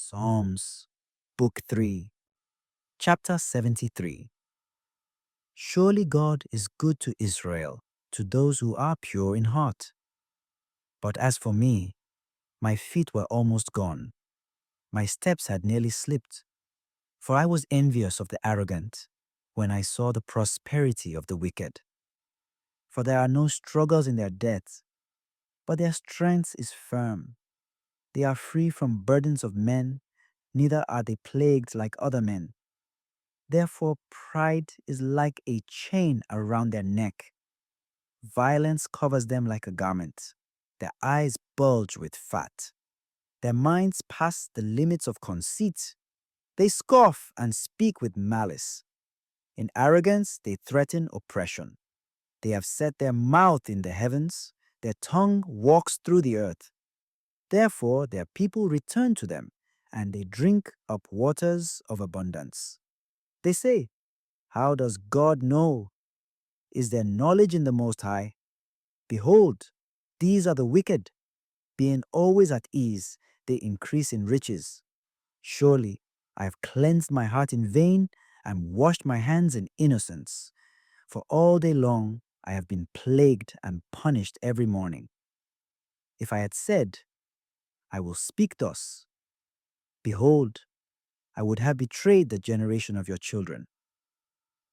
Psalms, Book 3, Chapter 73. Surely God is good to Israel, to those who are pure in heart. But as for me, my feet were almost gone. My steps had nearly slipped. For I was envious of the arrogant when I saw the prosperity of the wicked. For there are no struggles in their death, but their strength is firm. They are free from burdens of men, neither are they plagued like other men. Therefore, pride is like a chain around their neck. Violence covers them like a garment. Their eyes bulge with fat. Their minds pass the limits of conceit. They scoff and speak with malice. In arrogance, they threaten oppression. They have set their mouth in the heavens. Their tongue walks through the earth. Therefore, their people return to them, and they drink up waters of abundance. They say, "How does God know? Is there knowledge in the Most High?" Behold, these are the wicked. Being always at ease, they increase in riches. Surely I have cleansed my heart in vain and washed my hands in innocence. For all day long I have been plagued and punished every morning. If I had said, "I will speak thus," behold, I would have betrayed the generation of your children.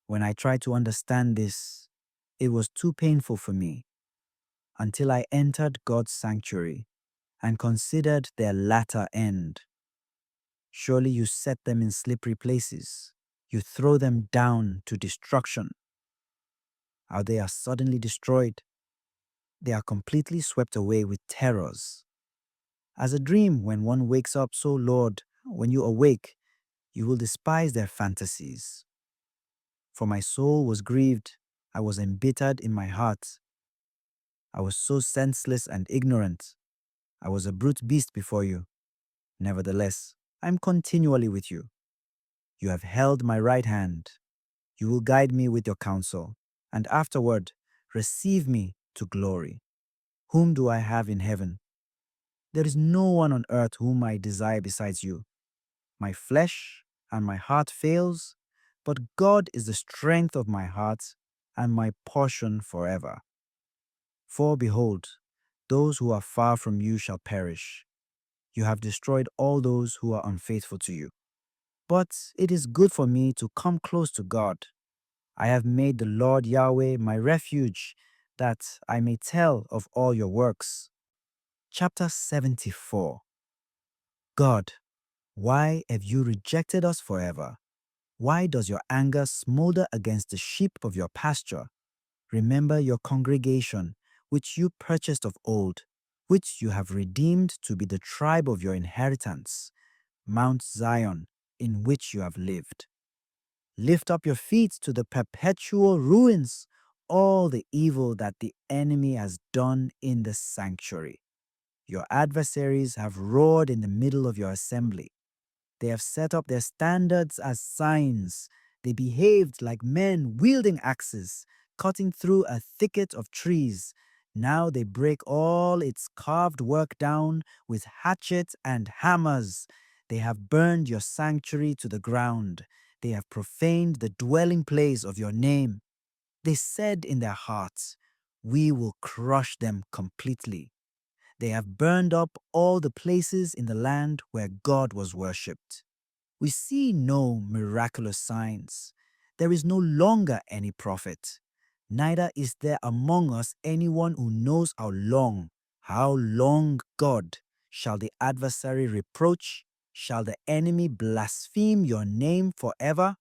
When I tried to understand this, it was too painful for me, until I entered God's sanctuary and considered their latter end. Surely you set them in slippery places. You throw them down to destruction. How they are suddenly destroyed. They are completely swept away with terrors. As a dream when one wakes up, so Lord, when you awake, you will despise their fantasies. For my soul was grieved, I was embittered in my heart. I was so senseless and ignorant. I was a brute beast before you. Nevertheless, I am continually with you. You have held my right hand. You will guide me with your counsel, and afterward receive me to glory. Whom do I have in heaven? There is no one on earth whom I desire besides you. My flesh and my heart fails, but God is the strength of my heart and my portion forever. For behold, those who are far from you shall perish. You have destroyed all those who are unfaithful to you. But it is good for me to come close to God. I have made the Lord Yahweh my refuge, that I may tell of all your works. Chapter 74. God, why have you rejected us forever? Why does your anger smolder against the sheep of your pasture? Remember your congregation, which you purchased of old, which you have redeemed to be the tribe of your inheritance, Mount Zion, in which you have lived. Lift up your feet to the perpetual ruins, all the evil that the enemy has done in the sanctuary. Your adversaries have roared in the middle of your assembly. They have set up their standards as signs. They behaved like men wielding axes, cutting through a thicket of trees. Now they break all its carved work down with hatchets and hammers. They have burned your sanctuary to the ground. They have profaned the dwelling place of your name. They said in their hearts, "We will crush them completely." They have burned up all the places in the land where God was worshipped. We see no miraculous signs. There is no longer any prophet. Neither is there among us anyone who knows how long, God, shall the adversary reproach? Shall the enemy blaspheme your name forever?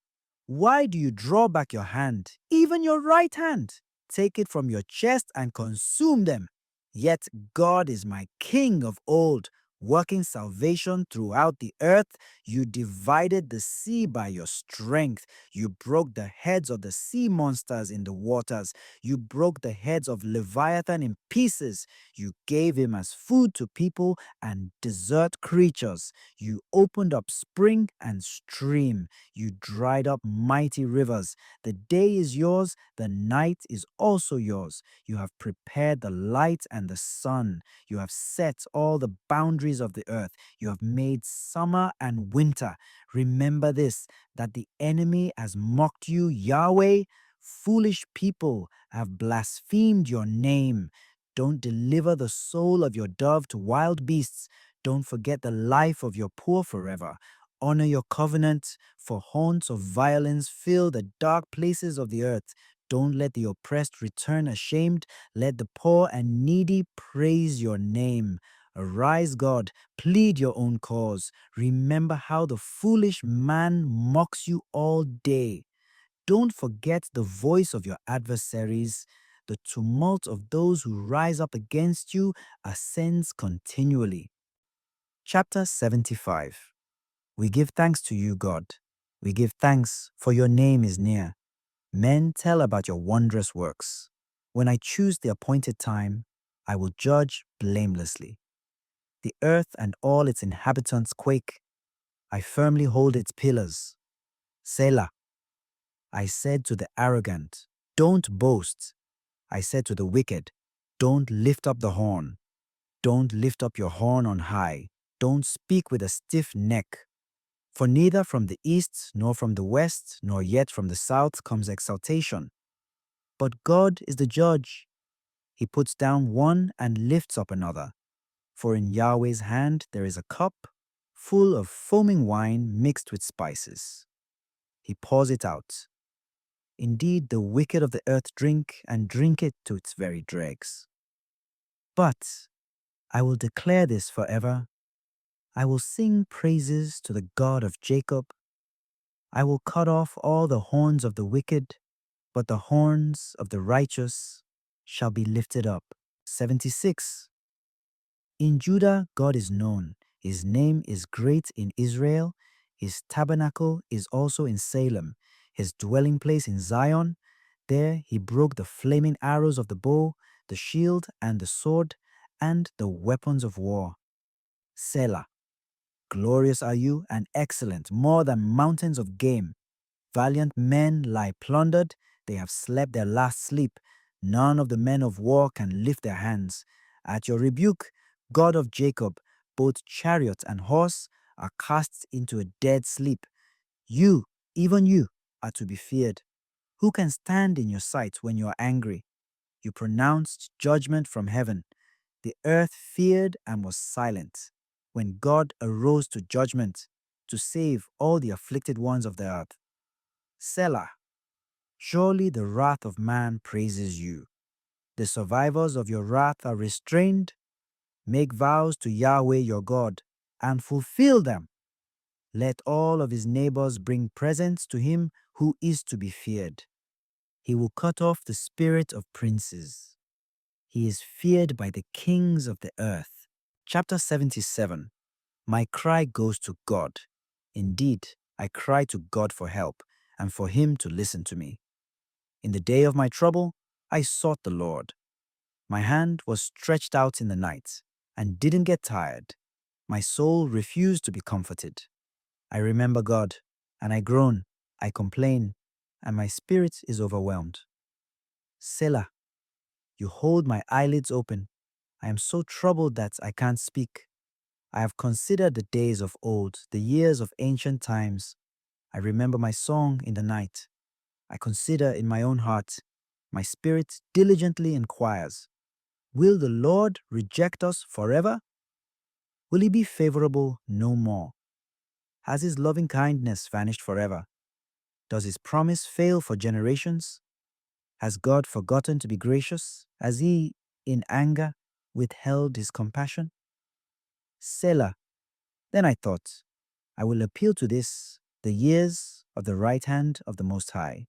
Why do you draw back your hand, even your right hand? Take it from your chest and consume them. Yet God is my King of old, working salvation throughout the earth. You divided the sea by your strength. You broke the heads of the sea monsters in the waters. You broke the heads of Leviathan in pieces. You gave him as food to people and desert creatures. You opened up spring and stream. You dried up mighty rivers. The day is yours, the night is also yours. You have prepared the light and the sun. You have set all the boundaries boundaries of the earth. You have made summer and winter. Remember this, that the enemy has mocked you, Yahweh. Foolish people have blasphemed your name. Don't deliver the soul of your dove to wild beasts. Don't forget the life of your poor forever. Honor your covenant, for haunts of violence fill the dark places of the earth. Don't let the oppressed return ashamed. Let the poor and needy praise your name. Arise, God, plead your own cause. Remember how the foolish man mocks you all day. Don't forget the voice of your adversaries. The tumult of those who rise up against you ascends continually. Chapter 75. We give thanks to you, God. We give thanks, for your name is near. Men tell about your wondrous works. When I choose the appointed time, I will judge blamelessly. The earth and all its inhabitants quake. I firmly hold its pillars. Selah. I said to the arrogant, don't boast. I said to the wicked, don't lift up the horn. Don't lift up your horn on high. Don't speak with a stiff neck. For neither from the east, nor from the west, nor yet from the south comes exaltation. But God is the judge. He puts down one and lifts up another. For in Yahweh's hand there is a cup full of foaming wine mixed with spices. He pours it out. Indeed, the wicked of the earth drink and drink it to its very dregs. But I will declare this forever. I will sing praises to the God of Jacob. I will cut off all the horns of the wicked, but the horns of the righteous shall be lifted up. 76. In Judah, God is known. His name is great in Israel. His tabernacle is also in Salem. His dwelling place in Zion. There he broke the flaming arrows of the bow, the shield and the sword, and the weapons of war. Selah. Glorious are you and excellent, more than mountains of game. Valiant men lie plundered, they have slept their last sleep. None of the men of war can lift their hands. At your rebuke, God of Jacob, both chariot and horse are cast into a dead sleep. You, even you, are to be feared. Who can stand in your sight when you are angry? You pronounced judgment from heaven. The earth feared and was silent when God arose to judgment to save all the afflicted ones of the earth. Selah. Surely the wrath of man praises you. The survivors of your wrath are restrained. Make vows to Yahweh your God and fulfill them. Let all of his neighbors bring presents to him who is to be feared. He will cut off the spirit of princes. He is feared by the kings of the earth. Chapter 77. My cry goes to God. Indeed, I cry to God for help and for him to listen to me. In the day of my trouble, I sought the Lord. My hand was stretched out in the night and didn't get tired. My soul refused to be comforted. I remember God, and I groan, I complain, and my spirit is overwhelmed. Selah, you hold my eyelids open. I am so troubled that I can't speak. I have considered the days of old, the years of ancient times. I remember my song in the night. I consider in my own heart. My spirit diligently inquires, will the Lord reject us forever? Will he be favorable no more? Has his loving kindness vanished forever? Does his promise fail for generations? Has God forgotten to be gracious? Has he, in anger, withheld his compassion? Selah. Then I thought, I will appeal to this, the years of the right hand of the Most High.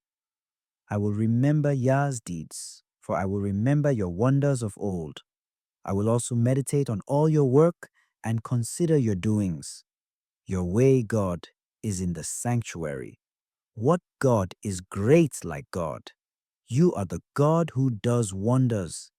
I will remember Yah's deeds, for I will remember your wonders of old. I will also meditate on all your work and consider your doings. Your way, God, is in the sanctuary. What God is great like God? You are the God who does wonders.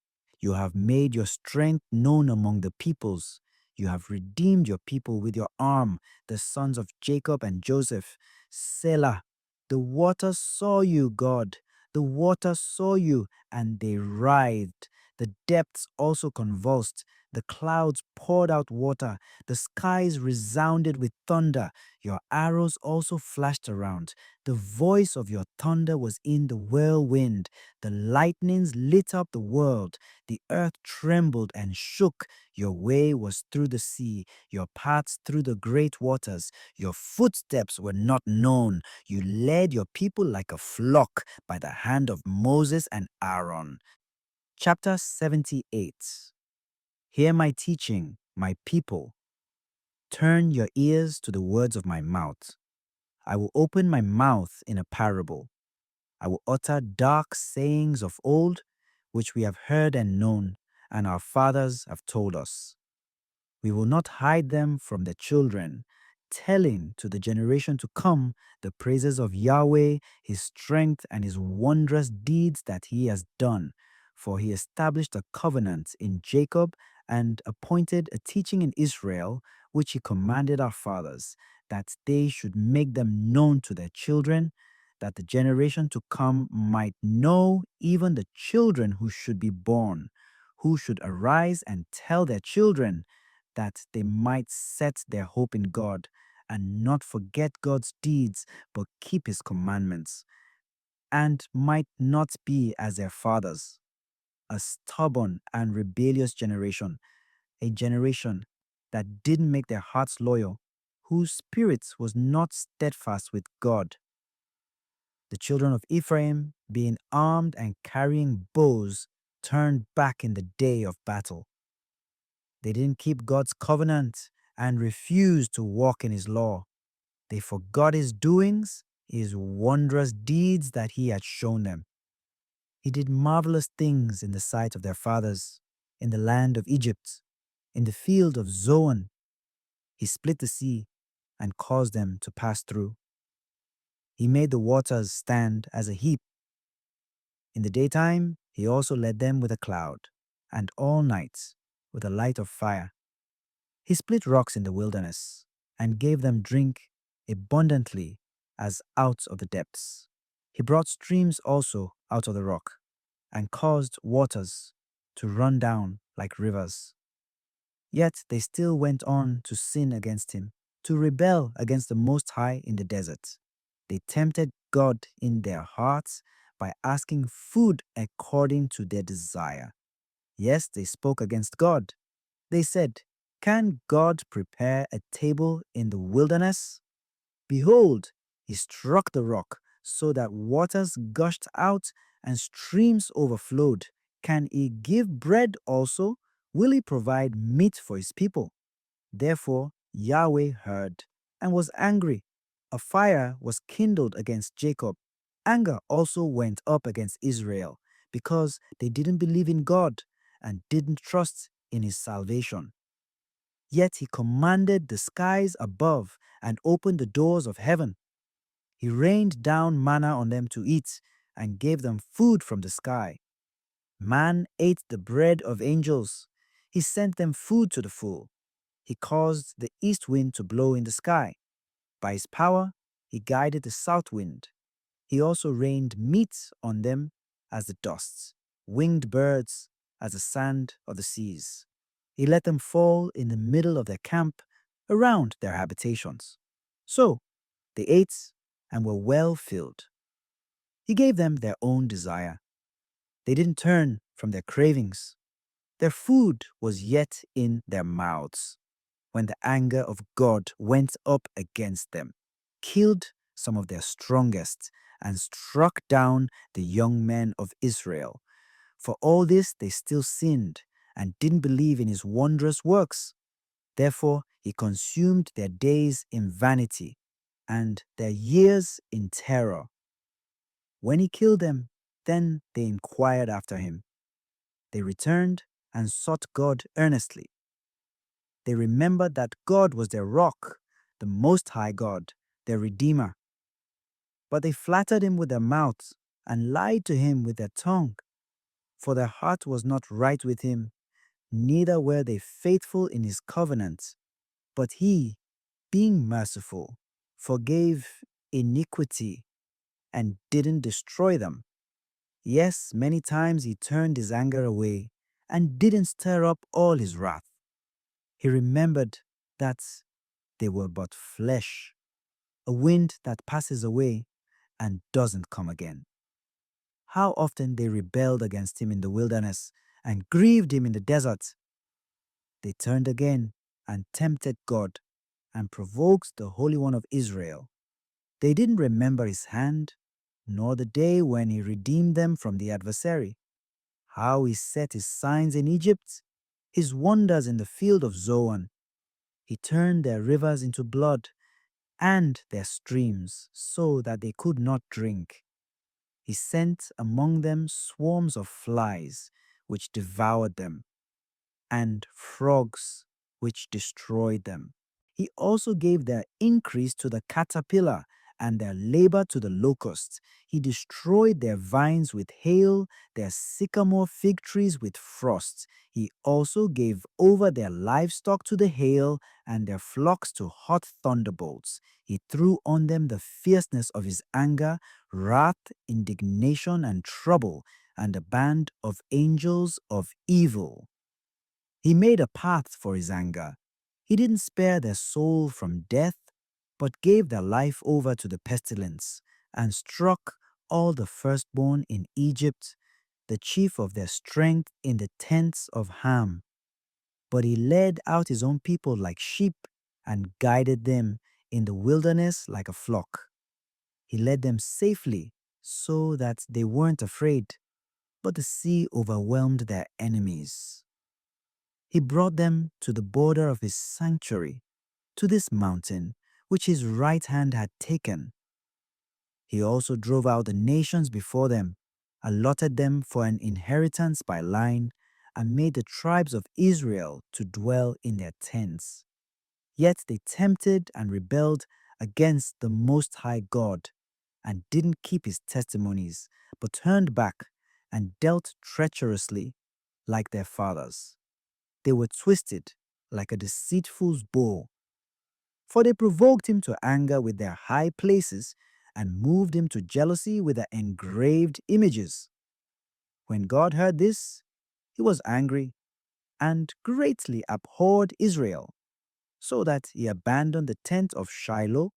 You have made your strength known among the peoples. You have redeemed your people with your arm, the sons of Jacob and Joseph. Selah. The waters saw you, God. The waters saw you, and they writhed. The depths also convulsed. The clouds poured out water. The skies resounded with thunder. Your arrows also flashed around. The voice of your thunder was in the whirlwind. The lightnings lit up the world. The earth trembled and shook. Your way was through the sea, your paths through the great waters. Your footsteps were not known. You led your people like a flock by the hand of Moses and Aaron. Chapter 78. Hear my teaching, my people. Turn your ears to the words of my mouth. I will open my mouth in a parable. I will utter dark sayings of old, which we have heard and known, and our fathers have told us. We will not hide them from their children, telling to the generation to come the praises of Yahweh, his strength, and his wondrous deeds that he has done. For he established a covenant in Jacob and appointed a teaching in Israel, which he commanded our fathers, that they should make them known to their children, that the generation to come might know, even the children who should be born, who should arise and tell their children, that they might set their hope in God and not forget God's deeds, but keep his commandments, and might not be as their fathers, a stubborn and rebellious generation, a generation that didn't make their hearts loyal, whose spirit was not steadfast with God. The children of Ephraim, being armed and carrying bows, turned back in the day of battle. They didn't keep God's covenant and refused to walk in his law. They forgot his doings, his wondrous deeds that he had shown them. He did marvelous things in the sight of their fathers, in the land of Egypt, in the field of Zoan. He split the sea and caused them to pass through. He made the waters stand as a heap. In the daytime, he also led them with a cloud, and all night with a light of fire. He split rocks in the wilderness and gave them drink abundantly as out of the depths. He brought streams also out of the rock and caused waters to run down like rivers. Yet they still went on to sin against him, to rebel against the Most High in the desert. They tempted God in their hearts by asking food according to their desire. Yes, they spoke against God. They said, "Can God prepare a table in the wilderness?" Behold, he struck the rock so that waters gushed out and streams overflowed. Can he give bread also? Will he provide meat for his people? Therefore Yahweh heard and was angry. A fire was kindled against Jacob. Anger also went up against Israel because they didn't believe in God and didn't trust in his salvation. Yet he commanded the skies above and opened the doors of heaven. He rained down manna on them to eat and gave them food from the sky. Man ate the bread of angels. He sent them food to the full. He caused the east wind to blow in the sky. By his power, he guided the south wind. He also rained meat on them as the dust, winged birds as the sand of the seas. He let them fall in the middle of their camp, around their habitations. So they ate and were well filled. He gave them their own desire. They didn't turn from their cravings. Their food was yet in their mouths when the anger of God went up against them, killed some of their strongest, and struck down the young men of Israel. For all this they still sinned and didn't believe in his wondrous works. Therefore he consumed their days in vanity and their years in terror. When he killed them, then they inquired after him. They returned and sought God earnestly. They remembered that God was their rock, the Most High God, their Redeemer. But they flattered him with their mouths and lied to him with their tongue. For their heart was not right with him, neither were they faithful in his covenant. But he, being merciful, forgave iniquity and didn't destroy them. Yes, many times he turned his anger away and didn't stir up all his wrath. He remembered that they were but flesh, a wind that passes away and doesn't come again. How often they rebelled against him in the wilderness and grieved him in the desert. They turned again and tempted God and provoked the Holy One of Israel. They didn't remember his hand, nor the day when he redeemed them from the adversary, how he set his signs in Egypt, his wonders in the field of Zoan. He turned their rivers into blood and their streams so that they could not drink. He sent among them swarms of flies, which devoured them, and frogs, which destroyed them. He also gave their increase to the caterpillar and their labor to the locust. He destroyed their vines with hail, their sycamore fig trees with frost. He also gave over their livestock to the hail and their flocks to hot thunderbolts. He threw on them the fierceness of his anger, wrath, indignation, and trouble, and a band of angels of evil. He made a path for his anger. He didn't spare their soul from death, but gave their life over to the pestilence, and struck all the firstborn in Egypt, the chief of their strength in the tents of Ham. But he led out his own people like sheep, and guided them in the wilderness like a flock. He led them safely, so that they weren't afraid, but the sea overwhelmed their enemies. He brought them to the border of his sanctuary, to this mountain, which his right hand had taken. He also drove out the nations before them, allotted them for an inheritance by line, and made the tribes of Israel to dwell in their tents. Yet they tempted and rebelled against the Most High God, and didn't keep his testimonies, but turned back and dealt treacherously like their fathers. They were twisted like a deceitful bow. For they provoked him to anger with their high places and moved him to jealousy with their engraved images. When God heard this, he was angry and greatly abhorred Israel, so that he abandoned the tent of Shiloh,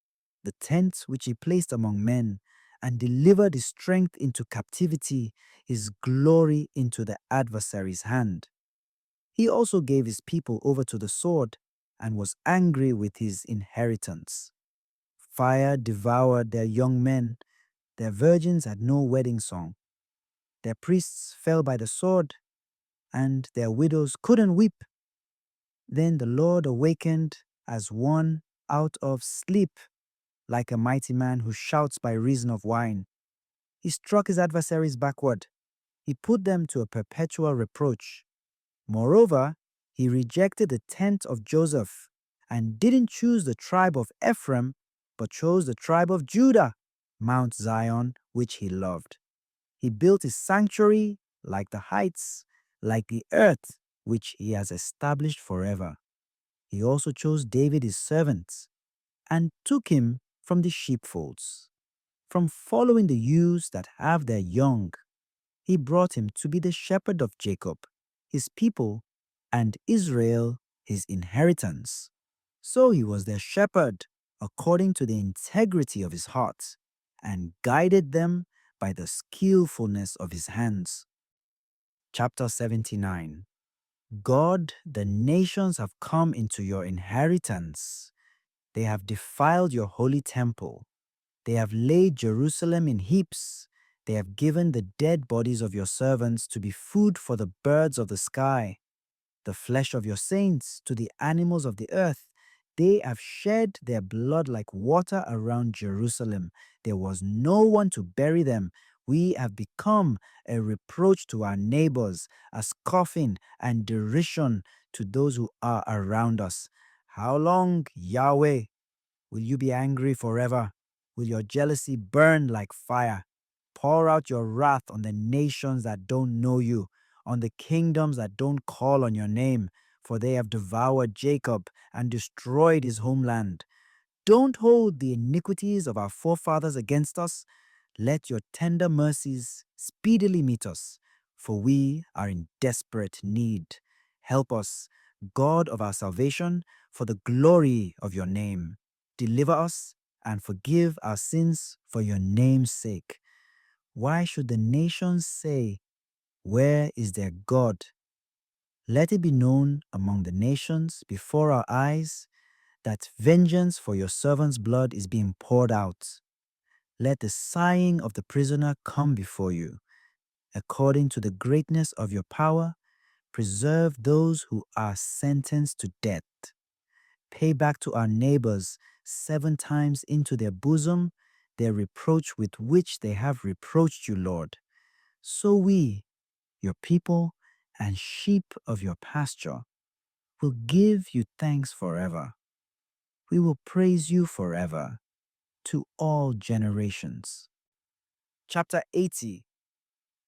the tent which he placed among men, and delivered his strength into captivity, his glory into the adversary's hand. He also gave his people over to the sword and was angry with his inheritance. Fire devoured their young men. Their virgins had no wedding song. Their priests fell by the sword, and their widows couldn't weep. Then the Lord awakened as one out of sleep, like a mighty man who shouts by reason of wine. He struck his adversaries backward. He put them to a perpetual reproach. Moreover, he rejected the tent of Joseph and didn't choose the tribe of Ephraim, but chose the tribe of Judah, Mount Zion, which he loved. He built his sanctuary like the heights, like the earth, which he has established forever. He also chose David his servant and took him from the sheepfolds, from following the ewes that have their young. He brought him to be the shepherd of Jacob, his people, and Israel, his inheritance. So he was their shepherd according to the integrity of his heart, and guided them by the skillfulness of his hands. Chapter 79. God, the nations have come into your inheritance. They have defiled your holy temple. They have laid Jerusalem in heaps. They have given the dead bodies of your servants to be food for the birds of the sky, the flesh of your saints to the animals of the earth. They have shed their blood like water around Jerusalem. There was no one to bury them. We have become a reproach to our neighbors, a scoffing and derision to those who are around us. How long, Yahweh, will you be angry forever? Will your jealousy burn like fire? Pour out your wrath on the nations that don't know you, on the kingdoms that don't call on your name, for they have devoured Jacob and destroyed his homeland. Don't hold the iniquities of our forefathers against us. Let your tender mercies speedily meet us. for we are in desperate need. Help us, God of our salvation, for the glory of your name. Deliver us and forgive our sins for your name's sake. Why should the nations say, where is their God? Let it be known among the nations before our eyes that vengeance for your servant's blood is being poured out. Let the sighing of the prisoner come before you. According to the greatness of your power, preserve those who are sentenced to death. Pay back to our neighbors 7 times into their bosom their reproach with which they have reproached you, Lord. So we, your people, and sheep of your pasture, will give you thanks forever. We will praise you forever, to all generations. Chapter 80.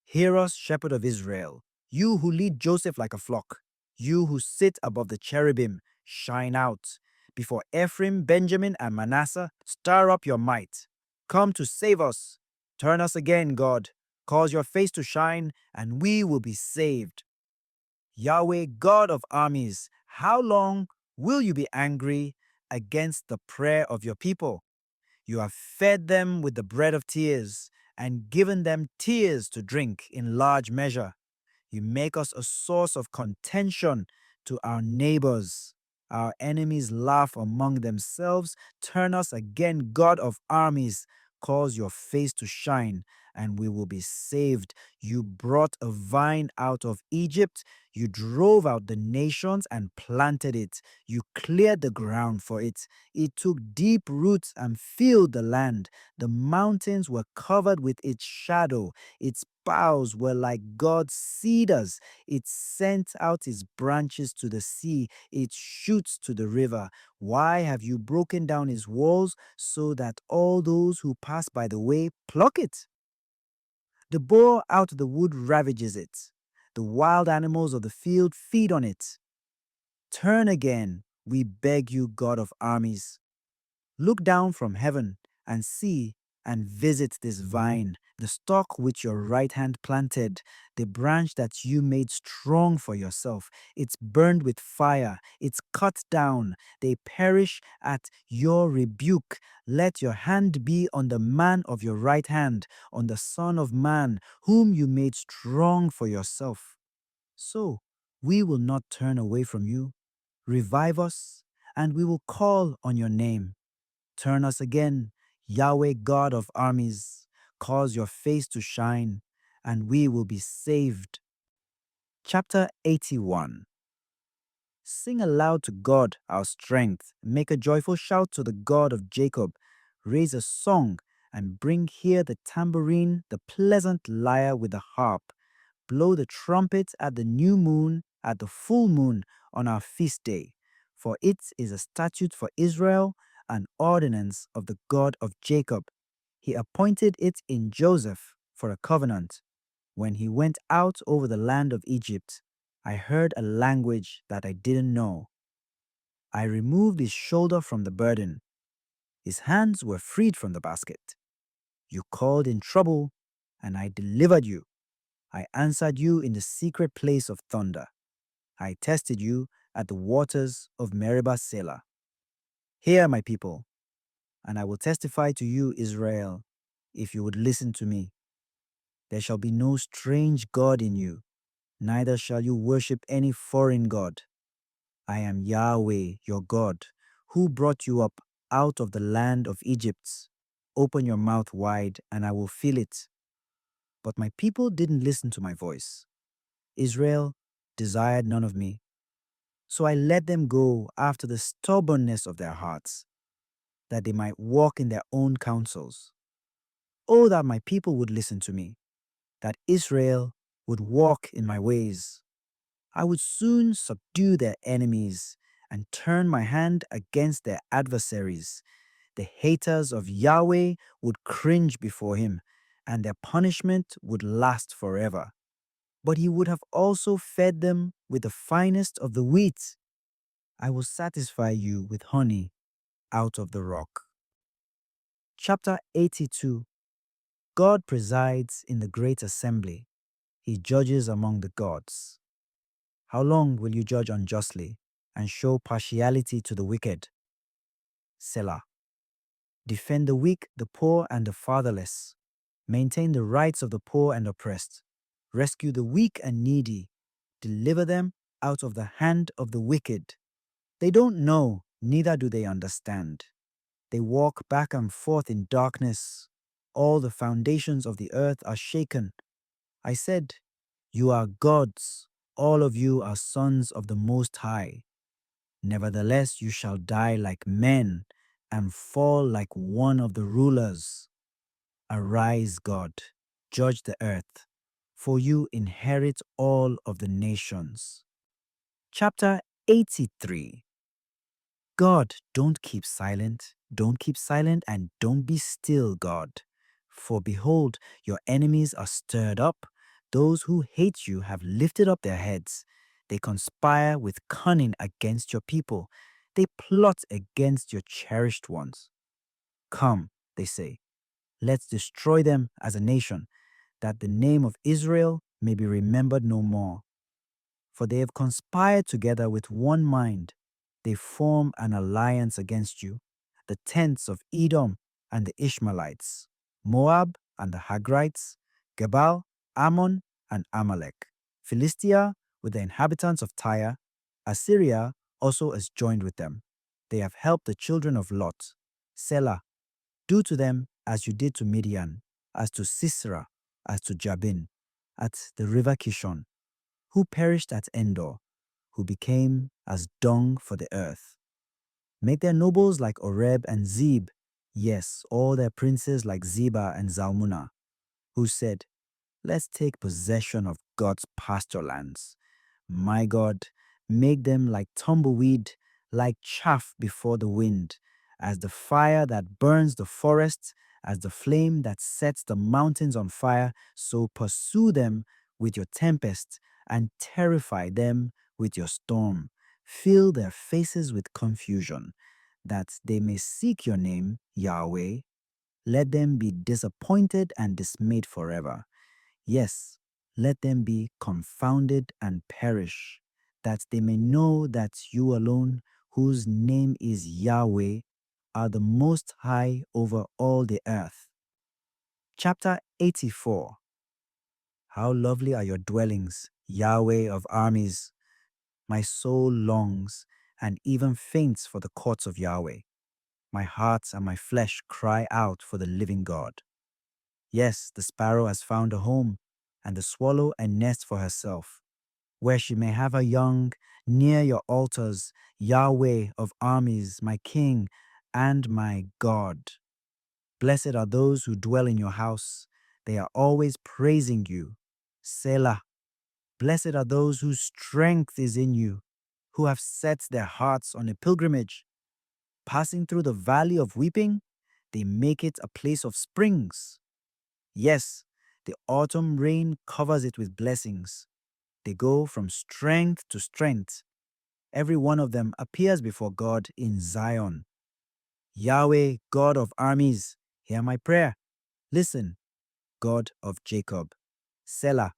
Hear us, shepherd of Israel, you who lead Joseph like a flock, you who sit above the cherubim, shine out. Before Ephraim, Benjamin, and Manasseh, stir up your might. Come to save us. Turn us again, God. Cause your face to shine, and we will be saved. Yahweh, God of armies, how long will you be angry against the prayer of your people? You have fed them with the bread of tears and given them tears to drink in large measure. You make us a source of contention to our neighbors. Our enemies laugh among themselves. Turn us again, God of armies. Cause your face to shine, and we will be saved. You brought a vine out of Egypt. You drove out the nations and planted it. You cleared the ground for it. It took deep roots and filled the land. The mountains were covered with its shadow. Its boughs were like God's cedars. It sent out its branches to the sea, its shoots to the river. Why have you broken down its walls so that all those who pass by the way pluck it? The boar out of the wood ravages it. The wild animals of the field feed on it. Turn again, we beg you, God of armies. Look down from heaven and see and visit this vine, the stalk which your right hand planted, the branch that you made strong for yourself. It's burned with fire, it's cut down, they perish at your rebuke. Let your hand be on the man of your right hand, on the Son of Man, whom you made strong for yourself. So we will not turn away from you. Revive us, and we will call on your name. Turn us again, Yahweh God of armies. Cause your face to shine, and we will be saved. Chapter 81. Sing aloud to God, our strength. Make a joyful shout to the God of Jacob. Raise a song and bring here the tambourine, the pleasant lyre with the harp. Blow the trumpet at the new moon, at the full moon, on our feast day. For it is a statute for Israel, an ordinance of the God of Jacob. He appointed it in Joseph for a covenant. When he went out over the land of Egypt, I heard a language that I didn't know. I removed his shoulder from the burden. His hands were freed from the basket. You called in trouble, and I delivered you. I answered you in the secret place of thunder. I tested you at the waters of Meribah Selah. Hear, my people, and I will testify to you, Israel, if you would listen to me. There shall be no strange God in you, neither shall you worship any foreign God. I am Yahweh, your God, who brought you up out of the land of Egypt. Open your mouth wide, and I will fill it. But my people didn't listen to my voice. Israel desired none of me. So I let them go after the stubbornness of their hearts, that they might walk in their own counsels. Oh, that my people would listen to me, that Israel would walk in my ways. I would soon subdue their enemies and turn my hand against their adversaries. The haters of Yahweh would cringe before him, and their punishment would last forever. But he would have also fed them with the finest of the wheat. I will satisfy you with honey out of the rock. Chapter 82. God presides in the great assembly. He judges among the gods. How long will you judge unjustly and show partiality to the wicked? Selah. Defend the weak, the poor, and the fatherless. Maintain the rights of the poor and oppressed. Rescue the weak and needy. Deliver them out of the hand of the wicked. They don't know, neither do they understand. They walk back and forth in darkness. All the foundations of the earth are shaken. I said, "You are gods. All of you are sons of the Most High. Nevertheless, you shall die like men and fall like one of the rulers. Arise, God, judge the earth, for you inherit all of the nations." Chapter 83. God, don't keep silent. Don't keep silent and don't be still, God. For behold, your enemies are stirred up. Those who hate you have lifted up their heads. They conspire with cunning against your people. They plot against your cherished ones. Come, they say, let's destroy them as a nation, that the name of Israel may be remembered no more. For they have conspired together with one mind. They form an alliance against you, the tents of Edom and the Ishmaelites, Moab and the Hagrites, Gebal, Ammon, and Amalek, Philistia with the inhabitants of Tyre, Assyria also is joined with them. They have helped the children of Lot. Selah, do to them as you did to Midian, as to Sisera, as to Jabin, at the river Kishon, who perished at Endor, who became as dung for the earth. Make their nobles like Oreb and Zeb, yes, all their princes like Zebah and Zalmunna, who said, "Let's take possession of God's pasture lands." My God, make them like tumbleweed, like chaff before the wind, as the fire that burns the forest, as the flame that sets the mountains on fire, so pursue them with your tempest and terrify them with your storm. Fill their faces with confusion, that they may seek your name, Yahweh. Let them be disappointed and dismayed forever. Yes, let them be confounded and perish, that they may know that you alone, whose name is Yahweh, are the Most High over all the earth. Chapter 84. How lovely are your dwellings, Yahweh of armies! My soul longs and even faints for the courts of Yahweh. My heart and my flesh cry out for the living God. Yes, the sparrow has found a home, and the swallow a nest for herself, where she may have her young near your altars, Yahweh of armies, my King and my God. Blessed are those who dwell in your house. They are always praising you. Selah. Blessed are those whose strength is in you, who have set their hearts on a pilgrimage. Passing through the valley of weeping, they make it a place of springs. Yes, the autumn rain covers it with blessings. They go from strength to strength. Every one of them appears before God in Zion. Yahweh, God of armies, hear my prayer. Listen, God of Jacob. Selah.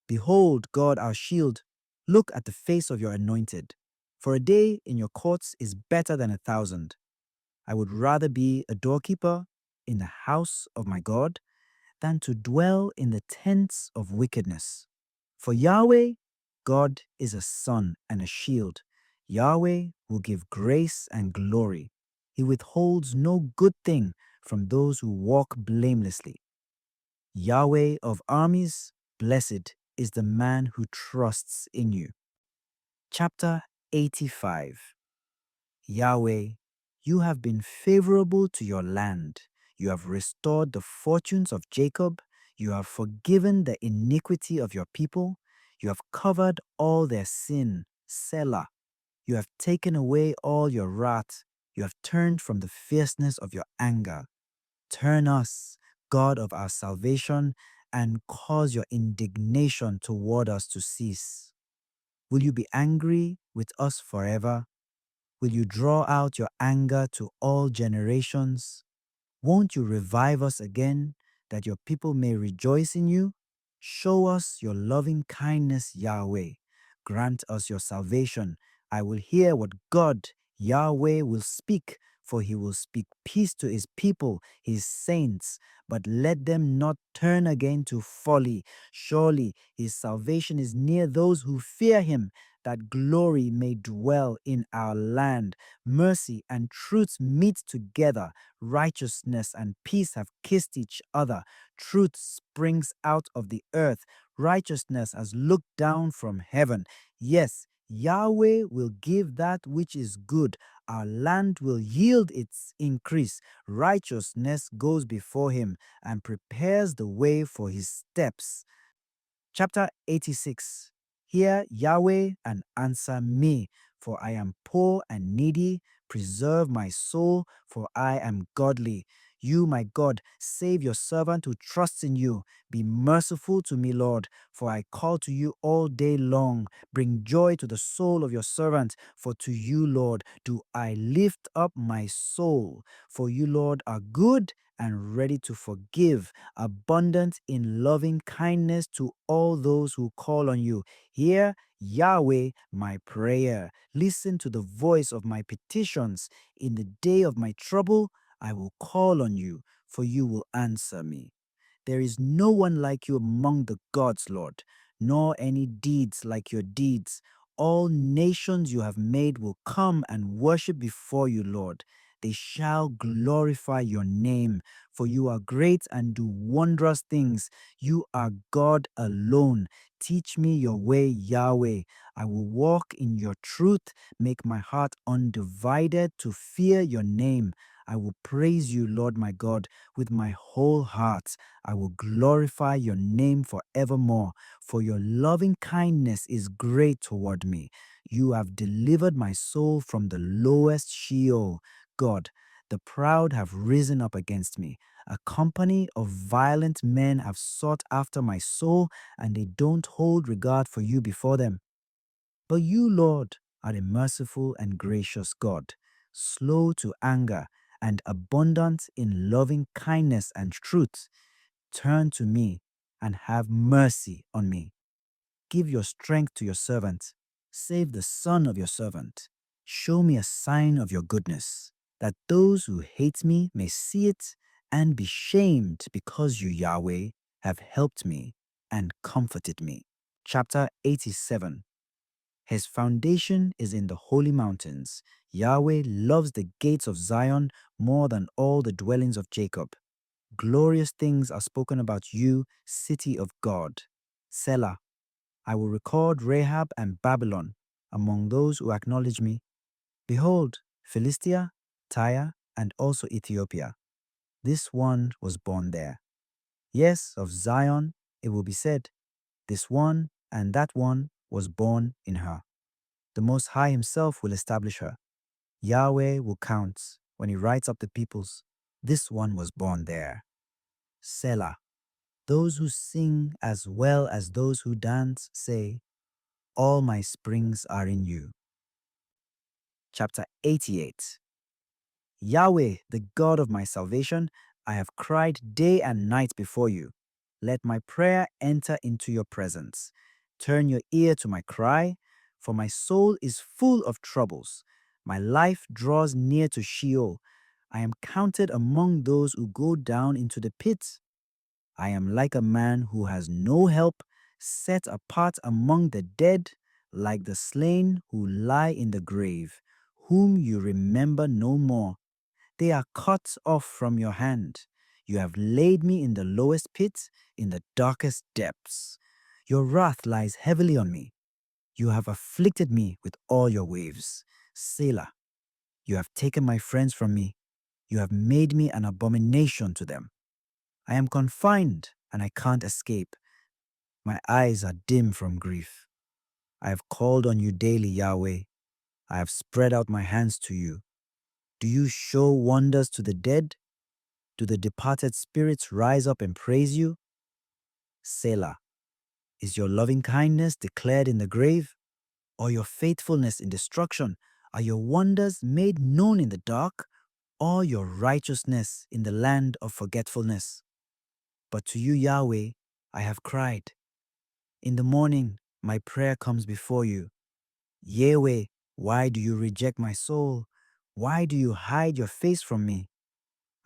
Behold, God our shield. Look at the face of your anointed. For a day in your courts is better than 1,000. I would rather be a doorkeeper in the house of my God than to dwell in the tents of wickedness. For Yahweh, God is a sun and a shield. Yahweh will give grace and glory. He withholds no good thing from those who walk blamelessly. Yahweh of armies, blessed is the man who trusts in you. Chapter 85. Yahweh, you have been favorable to your land. You have restored the fortunes of Jacob. You have forgiven the iniquity of your people. You have covered all their sin. Selah. You have taken away all your wrath. You have turned from the fierceness of your anger. Turn us, God of our salvation, and cause your indignation toward us to cease. Will you be angry with us forever? Will you draw out your anger to all generations? Won't you revive us again, that your people may rejoice in you? Show us your loving kindness, Yahweh. Grant us your salvation. I will hear what God, Yahweh, will speak, for he will speak peace to his people, his saints. But let them not turn again to folly. Surely his salvation is near those who fear him, that glory may dwell in our land. Mercy and truth meet together. Righteousness and peace have kissed each other. Truth springs out of the earth. Righteousness has looked down from heaven. Yes, Yahweh will give that which is good. Our land will yield its increase. Righteousness goes before him and prepares the way for his steps. Chapter 86. Hear Yahweh and answer me, for I am poor and needy. Preserve my soul, for I am godly. You, my God, save your servant who trusts in you. Be merciful to me, Lord, for I call to you all day long. Bring joy to the soul of your servant, for to you, Lord, do I lift up my soul. For you, Lord, are good and ready to forgive, abundant in loving kindness to all those who call on you. Hear, Yahweh, my prayer. Listen to the voice of my petitions. In the day of my trouble, I will call on you, for you will answer me. There is no one like you among the gods, Lord, nor any deeds like your deeds. All nations you have made will come and worship before you, Lord. They shall glorify your name, for you are great and do wondrous things. You are God alone. Teach me your way, Yahweh. I will walk in your truth. Make my heart undivided to fear your name. I will praise you, Lord my God, with my whole heart. I will glorify your name forevermore, for your loving kindness is great toward me. You have delivered my soul from the lowest Sheol. God, the proud have risen up against me. A company of violent men have sought after my soul, and they don't hold regard for you before them. But you, Lord, are a merciful and gracious God, slow to anger and abundant in loving kindness and truth. Turn to me and have mercy on me. Give your strength to your servant. Save the son of your servant. Show me a sign of your goodness, that those who hate me may see it and be shamed, because you, Yahweh, have helped me and comforted me. Chapter 87. His foundation is in the holy mountains. Yahweh loves the gates of Zion more than all the dwellings of Jacob. Glorious things are spoken about you, city of God. Selah. I will record Rahab and Babylon among those who acknowledge me. Behold, Philistia, Tyre, and also Ethiopia. This one was born there. Yes, of Zion it will be said, this one and that one was born in her. The Most High himself will establish her. Yahweh will count when he writes up the peoples. This one was born there. Selah. Those who sing as well as those who dance say, all my springs are in you. Chapter 88. Yahweh, the God of my salvation, I have cried day and night before you. Let my prayer enter into your presence. Turn your ear to my cry, for my soul is full of troubles. My life draws near to Sheol. I am counted among those who go down into the pit. I am like a man who has no help, set apart among the dead, like the slain who lie in the grave, whom you remember no more. They are cut off from your hand. You have laid me in the lowest pit, in the darkest depths. Your wrath lies heavily on me. You have afflicted me with all your waves. Selah. You have taken my friends from me. You have made me an abomination to them. I am confined and I can't escape. My eyes are dim from grief. I have called on you daily, Yahweh. I have spread out my hands to you. Do you show wonders to the dead? Do the departed spirits rise up and praise you? Selah. Is your loving kindness declared in the grave, or your faithfulness in destruction? Are your wonders made known in the dark, or your righteousness in the land of forgetfulness? But to you, Yahweh, I have cried. In the morning, my prayer comes before you. Yahweh, why do you reject my soul? Why do you hide your face from me?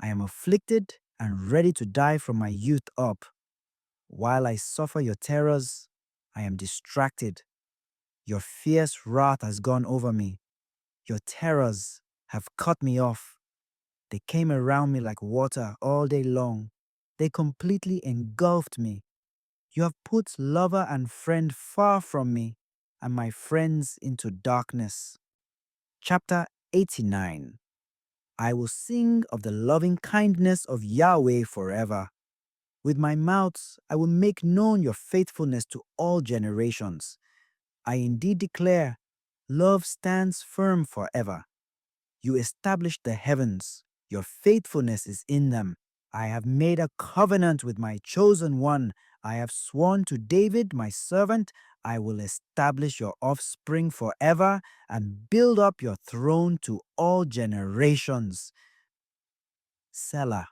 I am afflicted and ready to die from my youth up. While I suffer your terrors, I am distracted. Your fierce wrath has gone over me. Your terrors have cut me off. They came around me like water all day long. They completely engulfed me. You have put lover and friend far from me, and my friends into darkness. Chapter 89. I will sing of the loving kindness of Yahweh forever. With my mouth, I will make known your faithfulness to all generations. I indeed declare, love stands firm forever. You established the heavens, your faithfulness is in them. I have made a covenant with my chosen one. I have sworn to David, my servant, I will establish your offspring forever and build up your throne to all generations. Selah.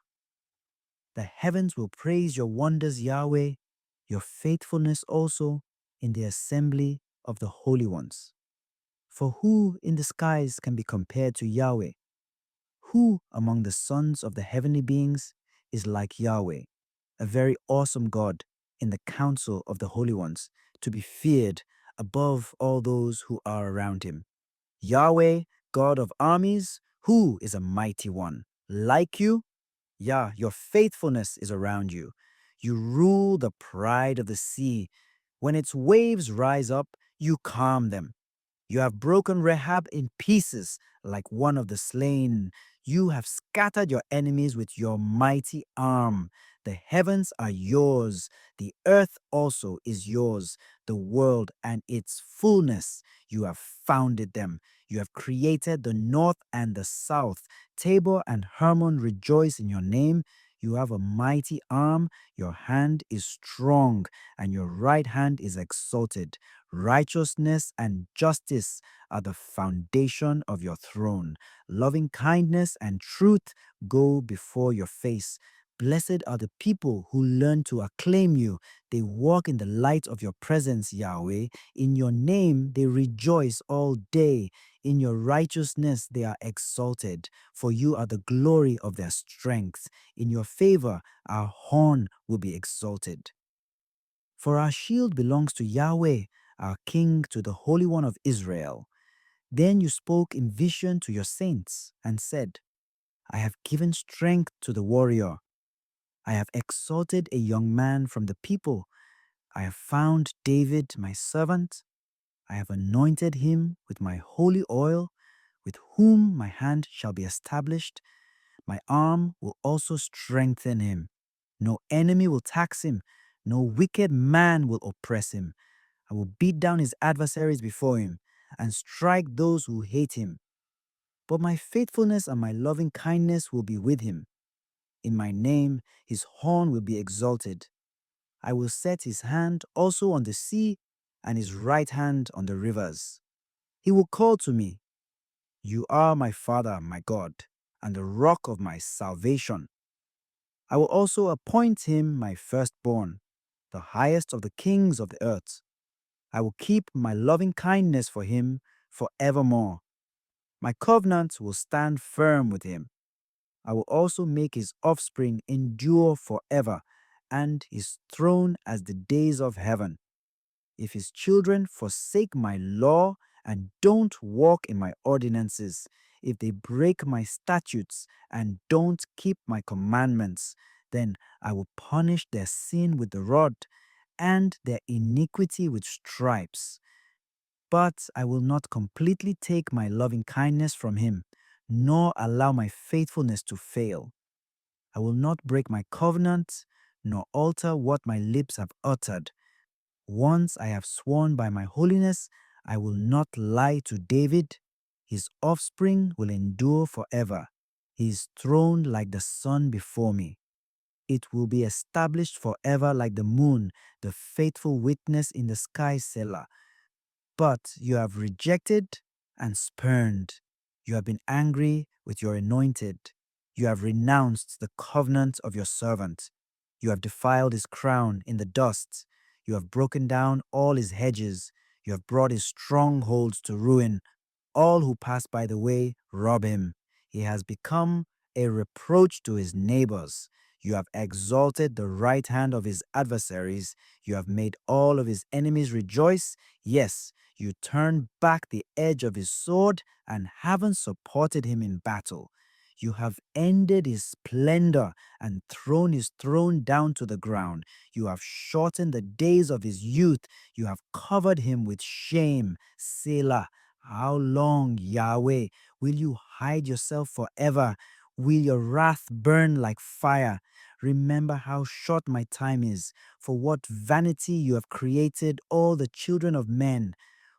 The heavens will praise your wonders, Yahweh, your faithfulness also in the assembly of the holy ones. For who in the skies can be compared to Yahweh? Who among the sons of the heavenly beings is like Yahweh, a very awesome God in the council of the holy ones, to be feared above all those who are around him? Yahweh, God of armies, who is a mighty one? Like you? Yeah, your faithfulness is around you. You rule the pride of the sea. When its waves rise up, you calm them. You have broken Rahab in pieces like one of the slain. You have scattered your enemies with your mighty arm. The heavens are yours. The earth also is yours. The world and its fullness. You have founded them. You have created the north and the south. Tabor and Hermon rejoice in your name. You have a mighty arm. Your hand is strong, and your right hand is exalted. Righteousness and justice are the foundation of your throne. Loving kindness and truth go before your face. Blessed are the people who learn to acclaim you. They walk in the light of your presence, Yahweh. In your name they rejoice all day. In your righteousness they are exalted, for you are the glory of their strength. In your favor our horn will be exalted. For our shield belongs to Yahweh, our King, to the Holy One of Israel. Then you spoke in vision to your saints and said, I have given strength to the warrior. I have exalted a young man from the people. I have found David, my servant. I have anointed him with my holy oil, with whom my hand shall be established. My arm will also strengthen him. No enemy will tax him. No wicked man will oppress him. I will beat down his adversaries before him and strike those who hate him. But my faithfulness and my loving kindness will be with him. In my name, his horn will be exalted. I will set his hand also on the sea and his right hand on the rivers. He will call to me, You are my Father, my God, and the rock of my salvation. I will also appoint him my firstborn, the highest of the kings of the earth. I will keep my loving kindness for him forevermore. My covenant will stand firm with him. I will also make his offspring endure forever, and his throne as the days of heaven. If his children forsake my law and don't walk in my ordinances, if they break my statutes and don't keep my commandments, then I will punish their sin with the rod and their iniquity with stripes. But I will not completely take my loving kindness from him, nor allow my faithfulness to fail. I will not break my covenant, nor alter what my lips have uttered. Once I have sworn by my holiness, I will not lie to David. His offspring will endure forever. He is throned like the sun before me. It will be established forever like the moon, the faithful witness in the sky, Selah. But you have rejected and spurned. You have been angry with your anointed. You have renounced the covenant of your servant. You have defiled his crown in the dust. You have broken down all his hedges. You have brought his strongholds to ruin. All who pass by the way rob him. He has become a reproach to his neighbors. You have exalted the right hand of his adversaries. You have made all of his enemies rejoice. Yes, you turned back the edge of his sword and haven't supported him in battle. You have ended his splendor and thrown his throne down to the ground. You have shortened the days of his youth. You have covered him with shame. Selah. How long, Yahweh, will you hide yourself forever? Will your wrath burn like fire? Remember how short my time is. For what vanity you have created all the children of men.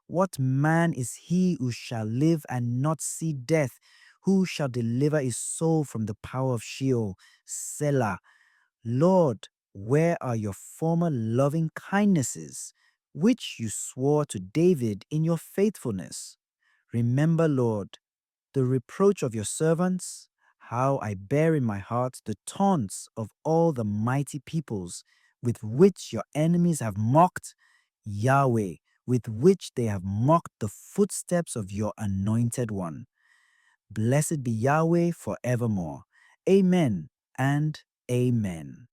What man is he who shall live and not see death? Who shall deliver his soul from the power of Sheol? Selah. Lord, where are your former loving kindnesses, which you swore to David in your faithfulness? Remember, Lord, the reproach of your servants, how I bear in my heart the taunts of all the mighty peoples with which your enemies have mocked, Yahweh, with which they have mocked the footsteps of your anointed one. Blessed be Yahweh forevermore. Amen and amen.